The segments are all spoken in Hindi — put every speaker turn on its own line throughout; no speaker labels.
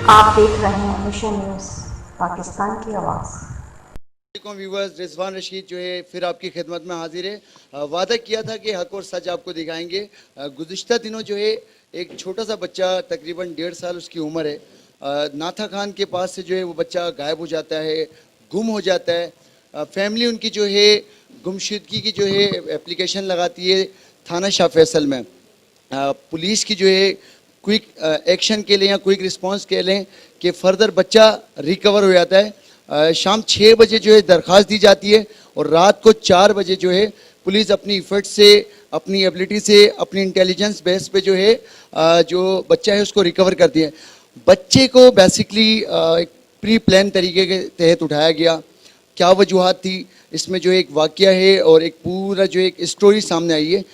आप देख रहे हैं मिशन न्यूज़ पाकिस्तान की आवाज़।
व्यूवर्स, रिजवान रशीद जो है फिर आपकी खिदमत में हाजिर है। वादा किया था कि हक और सच आपको दिखाएंगे। गुज़िश्ता दिनों जो है एक छोटा सा बच्चा तकरीबन 1.5 साल उसकी उम्र है, नाथा खान के पास से जो है वो बच्चा गायब हो जाता है, गुम हो जाता है। फैमिली उनकी जो है गुमशुदगी की जो है एप्लीकेशन लगाती है थाना शाह फैसल में। पुलिस की जो है क्विक एक्शन के लिए या क्विक रिस्पांस के लें कि फर्दर बच्चा रिकवर हो जाता है। शाम 6 बजे जो है दरख्वास्त दी जाती है और रात को 4 बजे जो है पुलिस अपनी इफर्ट से, अपनी एबिलिटी से, अपनी इंटेलिजेंस बेस पे जो है जो बच्चा है उसको रिकवर करती है। बच्चे को बेसिकली एक प्री प्लान तरीके के तहत उठाया गया। क्या वजूहत थी, इसमें जो एक वाकया है और एक पूरा जो एक स्टोरी सामने आई है।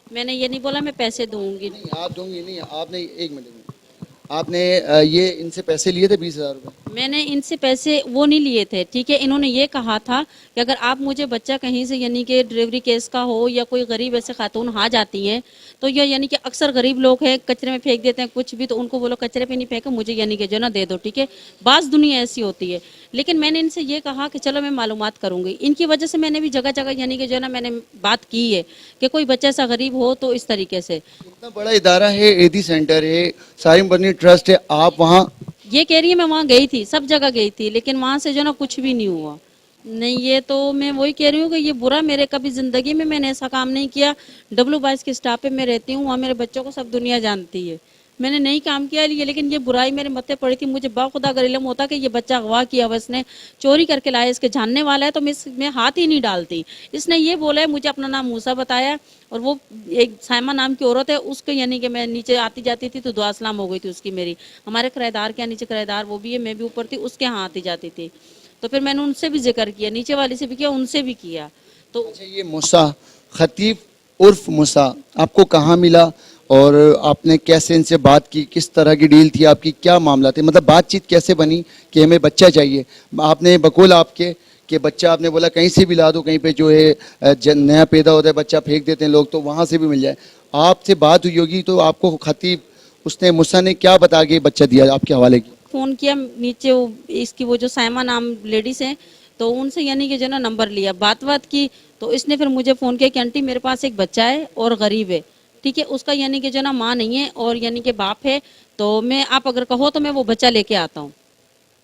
मैंने ये नहीं बोला मैं पैसे दूंगी।
नहीं, आप दूंगी नहीं, आपने एक मिनट, आपने ये इनसे पैसे लिए थे 20,000 रुपये।
मैंने इनसे पैसे वो नहीं लिए थे, ठीक है। इन्होंने ये कहा था कि अगर आप मुझे बच्चा कहीं से यानी कि डिलीवरी केस का हो या कोई गरीब ऐसे खातून आ जाती हैं तो ये यानी कि अक्सर गरीब लोग हैं कचरे में फेंक देते हैं कुछ भी, तो उनको बोलो कचरे पे नहीं फेंको, मुझे यानी कि जो ना दे दो, ठीक है। बास दुनिया ऐसी होती है। लेकिन मैंने इनसे ये कहा कि चलो मैं मालूमात करूंगी। इनकी वजह से मैंने भी जगह जगह यानी कि जो ना मैंने बात की है कि कोई बच्चा ऐसा गरीब हो तो इस तरीके से।
इतना बड़ा इदारा है, एदी सेंटर है, साइम बर्नी ट्रस्ट है, आप वहाँ।
ये कह रही है मैं वहाँ गई थी, सब जगह गई थी, लेकिन वहाँ से जो ना कुछ भी नहीं हुआ। नहीं, ये तो मैं वही कह रही हूँ कि ये बुरा, मेरे कभी ज़िंदगी में मैंने ऐसा काम नहीं किया। W22 के स्टाफ पे मैं रहती हूँ, वहाँ मेरे बच्चों को सब दुनिया जानती है। मैंने नहीं काम किया लिए, लेकिन ये बुराई मेरे मत्थे पड़ी थी। मुझे बाखुदा अगर इल्म होता कि ये बच्चा अगवा किया हुआ, इसने चोरी करके लाया, इसके जानने वाला है, तो मैं इसमें हाथ ही नहीं डालती। इसने ये बोला है, मुझे अपना नाम मूसा बताया, और वो एक साइमा नाम की औरत है, उसके यानी कि मैं नीचे आती जाती थी तो दुआ सलाम हो गई थी उसकी मेरी। हमारे किराएदार के यहाँ नीचे किराएदार वो भी है, मैं भी ऊपर थी, उसके यहाँ आती जाती थी। तो फिर मैंने उनसे भी जिक्र किया, नीचे वाली से भी किया, उनसे भी किया। तो
अच्छा, ये मूसा खतीब उर्फ मूसा आपको कहाँ मिला और आपने कैसे इनसे बात की, किस तरह की डील थी आपकी, क्या मामला थे, मतलब बातचीत कैसे बनी कि हमें बच्चा चाहिए। आपने बकौल आपके कि बच्चा, आपने बोला कहीं से भी ला दो, कहीं पे जो है नया पैदा होता है बच्चा फेंक देते हैं लोग, तो वहाँ से भी मिल जाए। आपसे बात हुई होगी तो आपको खतीब उसने मूसा ने क्या बता के बच्चा दिया, आपके हवाले की।
फोन किया नीचे, वो इसकी वो जो साइमा नाम लेडीज है, तो उनसे यानी कि जो ना नंबर लिया, बात की। तो इसने फिर मुझे फ़ोन किया कि आंटी मेरे पास एक बच्चा है और गरीब है, ठीक है, उसका यानी कि जो ना माँ नहीं है और यानी कि बाप है, तो मैं, आप अगर कहो तो मैं वो बच्चा लेके आता हूँ,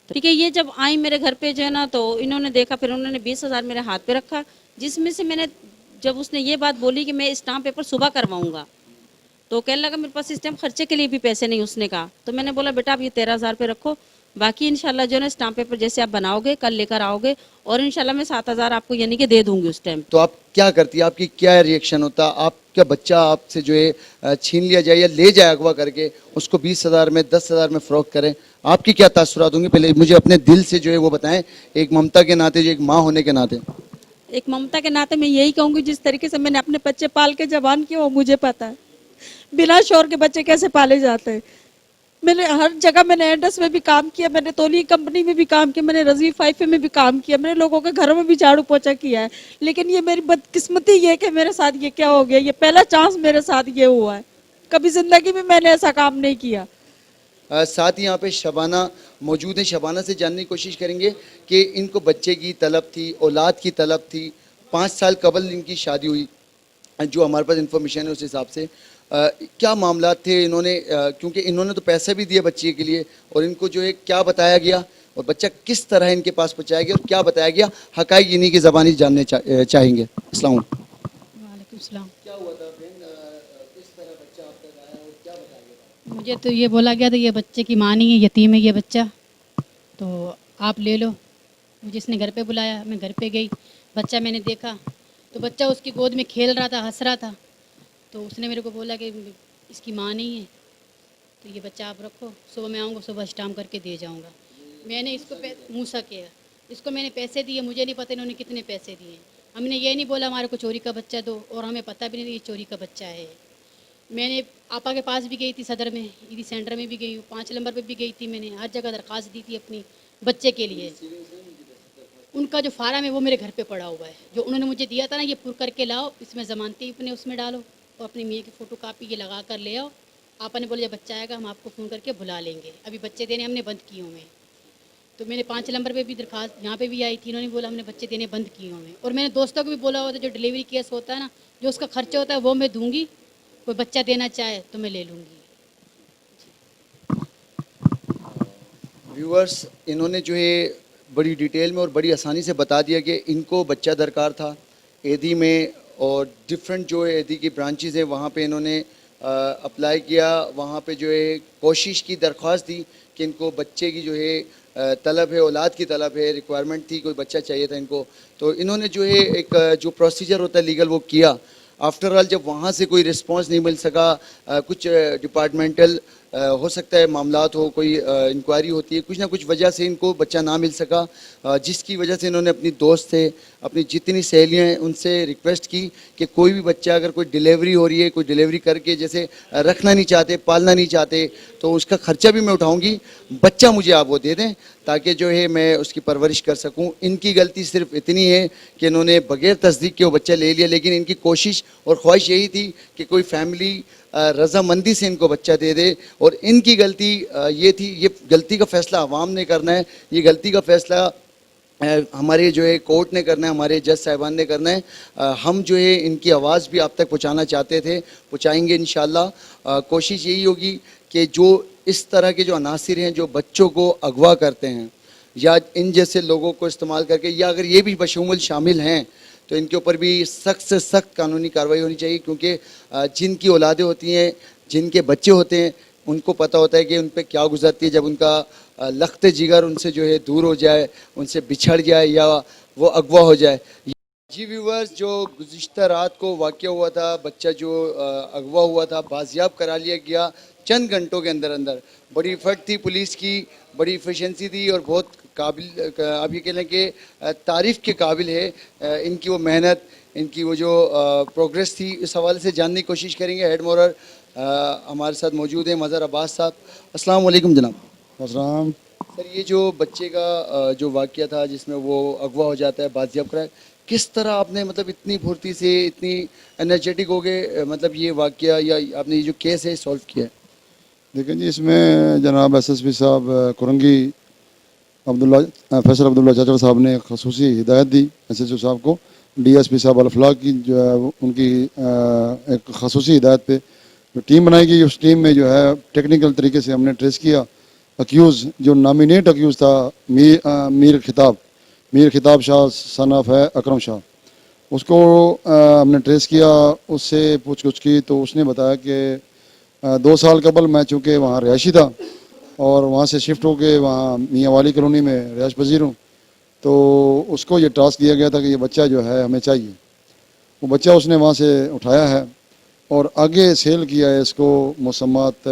ठीक है। ये जब आई मेरे घर पे जो है ना, तो इन्होंने देखा, फिर उन्होंने 20,000 मेरे हाथ पे रखा, जिसमें से मैंने, जब उसने ये बात बोली कि मैं स्टाम्प पेपर सुबह करवाऊंगा, तो कहने लगा मेरे पास इस टाइम खर्चे के लिए भी पैसे नहीं। उसने कहा, तो मैंने बोला बेटा आप ये 13,000 रुपये रखो, बाकी इंशाल्लाह जो है ना स्टाम्प पेपर जैसे आप बनाओगे कल लेकर आओगे, और इंशाल्लाह मैं 7,000 आपको यानी कि दे दूंगी उस टाइम।
तो आप क्या करती है, आपकी क्या रिएक्शन होता, आपका बच्चा आपसे जो है छीन लिया जाए या ले जाए अगवा करके, उसको 20,000 में 10,000 में फरोख्त करें, आपकी क्या तासुरात होंगे? पहले मुझे अपने दिल से जो है वो बताएं, एक ममता के नाते, जो एक माँ होने के नाते।
एक ममता के नाते मैं यही कहूंगी, जिस तरीके से मैंने अपने बच्चे पाल के जवान किया वो मुझे पता है, बिना शोर के बच्चे कैसे पाले जाते हैं। मैंने हर जगह, मैंने एंडस में भी काम किया, मैंने तोली कंपनी में भी काम किया, मैंने रजी फाइफे में भी काम किया, मैंने लोगों के घरों में भी झाड़ू पोछा किया है। लेकिन ये मेरी बदकिस्मती ये कि मेरे साथ ये क्या हो गया, ये पहला चांस मेरे साथ ये हुआ है। कभी जिंदगी में मैंने ऐसा काम नहीं किया।
साथ ही यहाँ पे शबाना मौजूद है, शबाना से जानने की कोशिश करेंगे कि इनको बच्चे की तलब थी, औलाद की तलब थी, 5 साल कबल इनकी शादी हुई, जो हमारे पास इंफॉर्मेशन है उस हिसाब से। क्या मामला थे इन्होंने, क्योंकि इन्होंने तो पैसे भी दिए बच्चे के लिए, और इनको जो है क्या बताया गया और बच्चा किस तरह इनके पास पहुँचाया गया और क्या बताया गया, हकाइक इन्हीं की ज़बानी जानने चाहेंगे। अस्सलाम वालेकुम।
वालेकुम सलाम।
क्या हुआ था बहन, किस तरह बच्चा आप तक आया और क्या बताया गया?
मुझे तो ये बोला गया था ये बच्चे की माँ नहीं है, यतीम है ये बच्चा, तो आप ले लो। मुझे इसने घर पे बुलाया, मैं घर पे गई, बच्चा मैंने देखा तो बच्चा उसकी गोद में खेल रहा था, हंस रहा था। तो उसने मेरे को बोला कि इसकी माँ नहीं है, तो ये बच्चा आप रखो, सुबह मैं आऊँगा, सुबह स्टाम्प करके दे जाऊँगा। मैंने इसको मूसा किया, इसको मैंने पैसे दिए, मुझे नहीं पता इन्होंने कितने पैसे दिए। हमने ये नहीं बोला हमारे को चोरी का बच्चा दो, और हमें पता भी नहीं ये चोरी का बच्चा है। मैंने आपा के पास भी गई थी, सदर में, ईदी सेंटर में भी गई हूँ, 5 नंबर पे भी गई थी, मैंने हर जगह दरख्वास्त दी थी अपनी बच्चे के लिए। उनका जो फार्म है वो मेरे घर पे पड़ा हुआ है, जो उन्होंने मुझे दिया था ना, ये पुर करके लाओ, इसमें ज़मानती अपने उसमें डालो और अपनी मियाँ की फ़ोटो कापी ये लगा कर ले आओ, आपा ने बोला जब बच्चा आएगा हम आपको फ़ोन करके बुला लेंगे, अभी बच्चे देने हमने बंद किए हुए हैं। तो मैंने 5 नंबर पे भी दरखास्त यहाँ पे भी आई थी, इन्होंने बोला हमने बच्चे देने बंद किए हुए हैं। और मैंने दोस्तों को भी बोला हुआ था जो डिलीवरी केस होता है ना, जो उसका खर्चा होता है वो मैं दूंगी, कोई बच्चा देना चाहे तो मैं ले लूँगी।
व्यूअर्स, इन्होंने जो है बड़ी डिटेल में और बड़ी आसानी से बता दिया कि इनको बच्चा दरकार था एदी में, और डिफरेंट जो है एदी की ब्रांचेस है वहाँ पे इन्होंने अप्लाई किया, वहाँ पे जो है कोशिश की, दरख्वास्त दी कि इनको बच्चे की जो है तलब है, औलाद की तलब है, रिक्वायरमेंट थी, कोई बच्चा चाहिए था इनको। तो इन्होंने जो है एक जो प्रोसीजर होता है लीगल वो किया। आफ्टर ऑल जब वहाँ से कोई रिस्पांस नहीं मिल सका, कुछ डिपार्टमेंटल हो सकता है मामलात हो, कोई इंक्वायरी होती है, कुछ ना कुछ वजह से इनको बच्चा ना मिल सका, जिसकी वजह से इन्होंने अपनी दोस्त से, अपनी जितनी सहेलियाँ हैं उनसे रिक्वेस्ट की कि कोई भी बच्चा अगर कोई डिलीवरी हो रही है, कोई डिलीवरी करके जैसे रखना नहीं चाहते, पालना नहीं चाहते, तो उसका खर्चा भी मैं उठाऊँगी, बच्चा मुझे आप वो दे दें ताकि जो है मैं उसकी परवरिश कर सकूं। इनकी गलती सिर्फ इतनी है कि इन्होंने बगैर तस्दीक के वो बच्चा ले लिया, लेकिन इनकी कोशिश और ख्वाहिश यही थी कि कोई फैमिली रजामंदी से इनको बच्चा दे दे, और इनकी गलती ये थी। ये गलती का फैसला अवाम ने करना है, ये गलती का फैसला हमारे जो है कोर्ट ने करना है, हमारे जज साहिबान ने करना है। हम जो है इनकी आवाज़ भी आप तक पहुंचाना चाहते थे, पहुंचाएंगे इंशाल्लाह। कोशिश यही होगी कि जो इस तरह के जो अनासिर हैं जो बच्चों को अगवा करते हैं या इन जैसे लोगों को इस्तेमाल करके, या अगर ये भी बशमूल शामिल हैं तो इनके ऊपर भी सख्त से सख्त कानूनी कार्रवाई होनी चाहिए, क्योंकि जिनकी औलादें होती हैं, जिनके बच्चे होते हैं, उनको पता होता है कि उन पर क्या गुजरती है जब उनका लख्त जिगर उनसे जो है दूर हो जाए, उनसे बिछड़ जाए या वो अगवा हो जाए। जी व्यूवर्स, जो गुज़िश्ता रात को वाक़या हुआ था, बच्चा जो अगवा हुआ था बाजियाब करा लिया गया चंद घंटों के अंदर अंदर। बड़ी इफर्ट थी पुलिस की, बड़ी एफिशिएंसी थी और बहुत काबिल, आप ये कह लें कि तारीफ़ के काबिल है इनकी वो मेहनत, इनकी वो जो प्रोग्रेस थी। इस हवाले से जानने की कोशिश करेंगे। हेड मोरर हमारे साथ मौजूद हैं मज़हर अब्बास साहब। अस्सलाम वालेकुम जनाब।
अस्सलाम।
सर, ये जो बच्चे का जो वाक़या था जिसमें वो अगवा हो जाता है, बाजियाब कराए, किस तरह आपने मतलब इतनी फुर्ती से, इतनी एनर्जेटिक हो गए, मतलब ये वाक़या या आपने ये जो केस है सॉल्व किया है?
देखें जी, इसमें जनाब एसएसपी साहब कुरंगी अब्दुल्ला फैसल अब्दुल्ला चाचा साहब ने खसूसी हिदायत दी एसएचओ साहब को, डीएसपी साहब अल-फलाह की जो है उनकी एक खसूसी हिदायत पे जो टीम बनाई गई, उस टीम में जो है टेक्निकल तरीके से हमने ट्रेस किया अक्यूज़, जो नामिनेट अक्यूज़ था मीर खिताब शाह सन ऑफ है अकरम शाह, उसको हमने ट्रेस किया, उससे पूछ गुछ की तो उसने बताया कि 2 साल कबल मैं चूँकि वहाँ रिहायशी था और वहाँ से शिफ्ट होके वहाँ मियाँ वाली कॉलोनी में रिहायश पजीर हूँ, तो उसको ये टास्क दिया गया था कि ये बच्चा जो है हमें चाहिए। वो बच्चा उसने वहाँ से उठाया है और आगे सेल किया है इसको मुसम्मत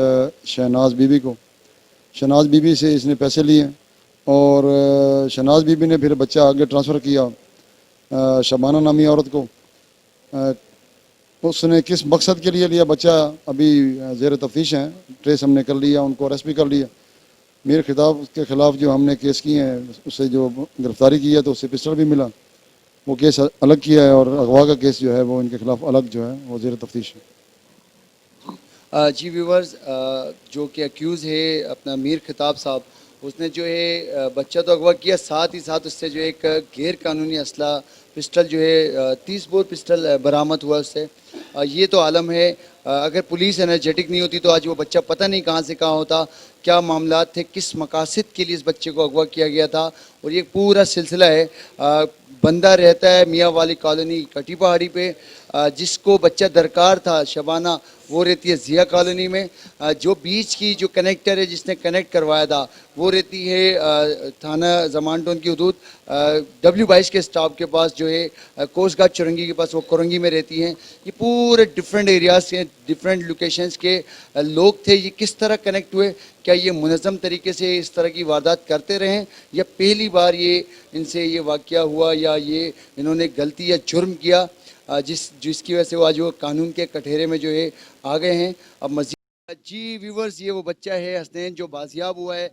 शहनाज बीबी को। शहनाज बीबी से इसने पैसे लिए और शहनाज बीबी ने फिर बच्चा आगे ट्रांसफ़र किया शबाना नामी औरत को। उसने किस मकसद के लिए लिया बच्चा अभी ज़ेर तफ्तीश हैं, ट्रेस हमने कर लिया, उनको अरेस्ट भी कर लिया। मीर खिताब के ख़िलाफ़ जो हमने केस किए हैं उससे जो गिरफ़्तारी की है तो उससे पिस्टल भी मिला, वो केस अलग किया है और अगवा का केस जो है वो इनके ख़िलाफ़ अलग जो है वो ज़ेर तफ्तीश है।
जी व्यूवर्स, जो कि अक्यूज़ है अपना मीर खिताब साहब, उसने जो है बच्चा तो अगवा किया, साथ ही साथ उससे जो एक गैर कानूनी असला पिस्टल जो है 30 बोर पिस्टल बरामद हुआ उससे। ये तो आलम है। अगर पुलिस एनर्जेटिक नहीं होती तो आज वो बच्चा पता नहीं कहाँ से कहाँ होता, क्या मामलात थे, किस मकासद के लिए इस बच्चे को अगवा किया गया था। और ये पूरा सिलसिला है। बंदा रहता है मियाँ वाली कॉलोनी कटी पहाड़ी पे, जिसको बच्चा दरकार था शबाना, वो रहती है ज़िया कॉलोनी में। जो बीच की जो कनेक्टर है जिसने कनेक्ट करवाया था वो रहती है थाना जमानटोन की हदूद W22 के स्टॉप के पास जो है कोस्ट गार्ड चुरंगी के पास, वो कुरंगी में रहती हैं। ये पूरे डिफरेंट एरियाज़ के डिफरेंट लोकेशंस के लोग थे। ये किस तरह कनेक्ट हुए? क्या ये मुनज़्ज़म तरीके से इस तरह की वारदात करते रहें या पहली बार ये इनसे ये वाक़या हुआ या ये इन्होंने गलती या जुर्म किया जिसकी वजह से वो आज वो कानून के कटघरे में जो है आ गए हैं? अब मज़ीद जी व्यूवर्स, ये वो बच्चा है हसनैन जो बाजियाब हुआ है।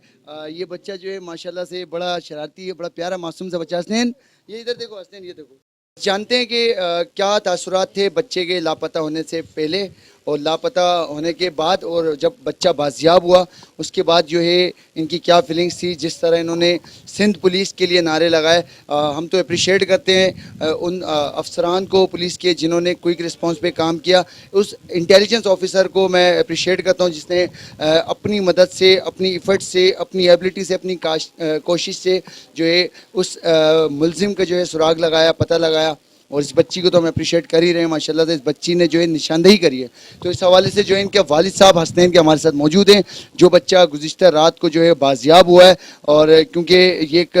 ये बच्चा जो है माशाल्लाह से बड़ा शरारती है, बड़ा प्यारा मासूम सा बच्चा। हसनैन, ये इधर देखो। हसनैन, ये देखो। जानते हैं कि क्या तासुरात थे बच्चे के लापता होने से पहले और लापता होने के बाद और जब बच्चा बाजियाब हुआ उसके बाद जो है इनकी क्या फीलिंग्स थी, जिस तरह इन्होंने सिंध पुलिस के लिए नारे लगाए। हम तो अप्रिशिएट करते हैं उन अफसरान को पुलिस के जिन्होंने क्विक रिस्पांस पे काम किया। उस इंटेलिजेंस ऑफिसर को मैं अप्रिशिएट करता हूँ जिसने अपनी मदद से, अपनी इफ़र्ट से, अपनी एबिलिटी से, अपनी कोशिश से जो है उस मुलजिम का जो है सुराग लगाया, पता लगाया। और इस बच्ची को तो हम अप्रिशिएट कर ही रहे हैं माशाल्लाह से, इस बच्ची ने जो है निशानदेही करी है। तो इस हवाले से जो है इनके वालिद साहब हसनैन के हमारे साथ मौजूद हैं, जो बच्चा गुज़िश्ता रात को जो है बाजियाब हुआ है। और क्योंकि ये एक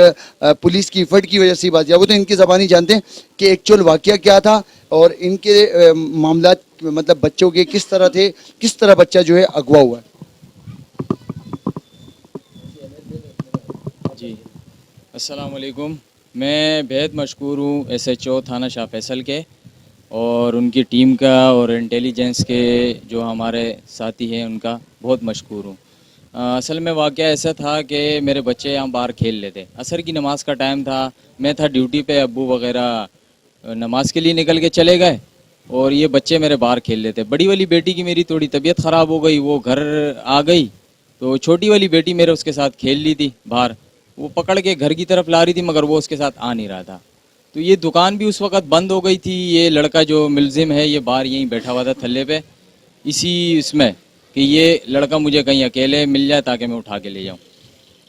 पुलिस की इफ़र्ट की वजह से बाजियाब हुआ, तो इनकी ज़बानी जानते हैं कि एक्चुअल वाक़या क्या था और इनके मामला मतलब बच्चों के किस तरह थे, किस तरह बच्चा जो है अगवा हुआ है।
जी अस्सलाम वालेकुम। मैं बेहद मशकूर हूँ SHO थाना शाह फैसल के और उनकी टीम का और इंटेलिजेंस के जो हमारे साथी हैं उनका बहुत मशकूर हूँ। असल में वाक़या ऐसा था कि मेरे बच्चे यहाँ बाहर खेल लेते, असर की नमाज का टाइम था, मैं था ड्यूटी पे, अब्बू वगैरह नमाज के लिए निकल के चले गए और ये बच्चे मेरे बाहर खेल लेते। बड़ी वाली बेटी की मेरी थोड़ी तबीयत ख़राब हो गई, वो घर आ गई, तो छोटी वाली बेटी मेरे उसके साथ खेल ली थी बाहर, वो पकड़ के घर की तरफ ला रही थी मगर वो उसके साथ आ नहीं रहा था। तो ये दुकान भी उस वक़्त बंद हो गई थी। ये लड़का जो मुलजिम है ये बाहर यहीं बैठा हुआ था थल्ले पे, इसी इसमें कि ये लड़का मुझे कहीं अकेले मिल जाए ताकि मैं उठा के ले जाऊँ।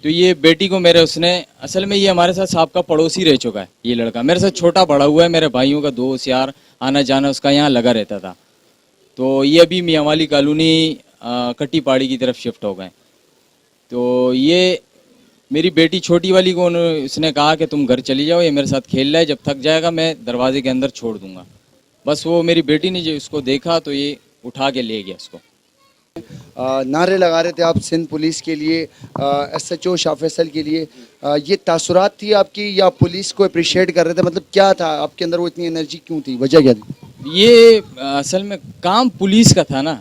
तो ये बेटी को मेरे उसने, असल में ये हमारे साथ साहब का पड़ोसी रह चुका है। ये लड़का मेरे साथ छोटा बड़ा हुआ है, मेरे भाइयों का दोस्त यार, आना जाना उसका यहाँ लगा रहता था। तो ये अभी मियाँ वाली कॉलोनी कट्टी पहाड़ी की तरफ शिफ्ट हो गए। तो ये मेरी बेटी छोटी वाली को उसने कहा कि तुम घर चली जाओ, ये मेरे साथ खेल रहा है, जब थक जाएगा मैं दरवाजे के अंदर छोड़ दूंगा। बस वो मेरी बेटी ने जो उसको देखा तो ये उठा के ले गया उसको।
नारे लगा रहे थे आप सिंध पुलिस के लिए, SHO शाह फैसल के लिए, ये तासुरात थी आपकी या पुलिस को अप्रिशिएट कर रहे थे? मतलब क्या था आपके अंदर, वो इतनी एनर्जी क्यों थी, वजह क्या थी?
ये असल में काम पुलिस का था ना,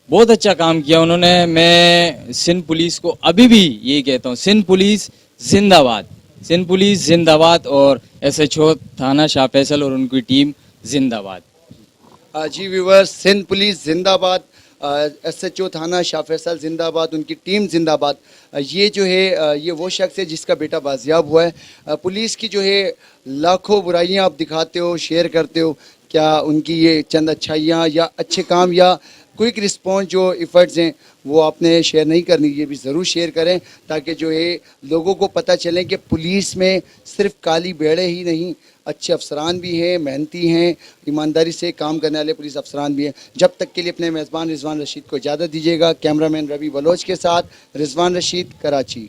बहुत अच्छा काम किया उन्होंने। मैं सिंध पुलिस को अभी भी यही कहता हूँ, सिंध पुलिस जिंदाबाद, सिंध पुलिस जिंदाबाद और SHO थाना शाह फैसल और उनकी टीम जिंदाबाद।
जी व्यूवर्स, सिंध पुलिस जिंदाबाद, SHO थाना शाह फैसल जिंदाबाद, उनकी टीम जिंदाबाद। ये जो है ये वो शख्स है जिसका बेटा बाजियाब हुआ है। पुलिस की जो है लाखों बुराइयां आप दिखाते हो, शेयर करते हो, क्या उनकी ये चंद अच्छाइयाँ या अच्छे काम या क्विक रिस्पॉन्स जो इफ़र्ट्स हैं वो आपने शेयर नहीं करनी, ये भी ज़रूर शेयर करें ताकि जो है लोगों को पता चले कि पुलिस में सिर्फ काली बेड़े ही नहीं, अच्छे अफसरान भी हैं, मेहनती हैं, ईमानदारी से काम करने वाले पुलिस अफसरान भी हैं। जब तक के लिए अपने मेज़बान रिजवान रशीद को इजाज़त दीजिएगा। कैमरामैन रवि बलोच के साथ रिजवान रशीद, कराची।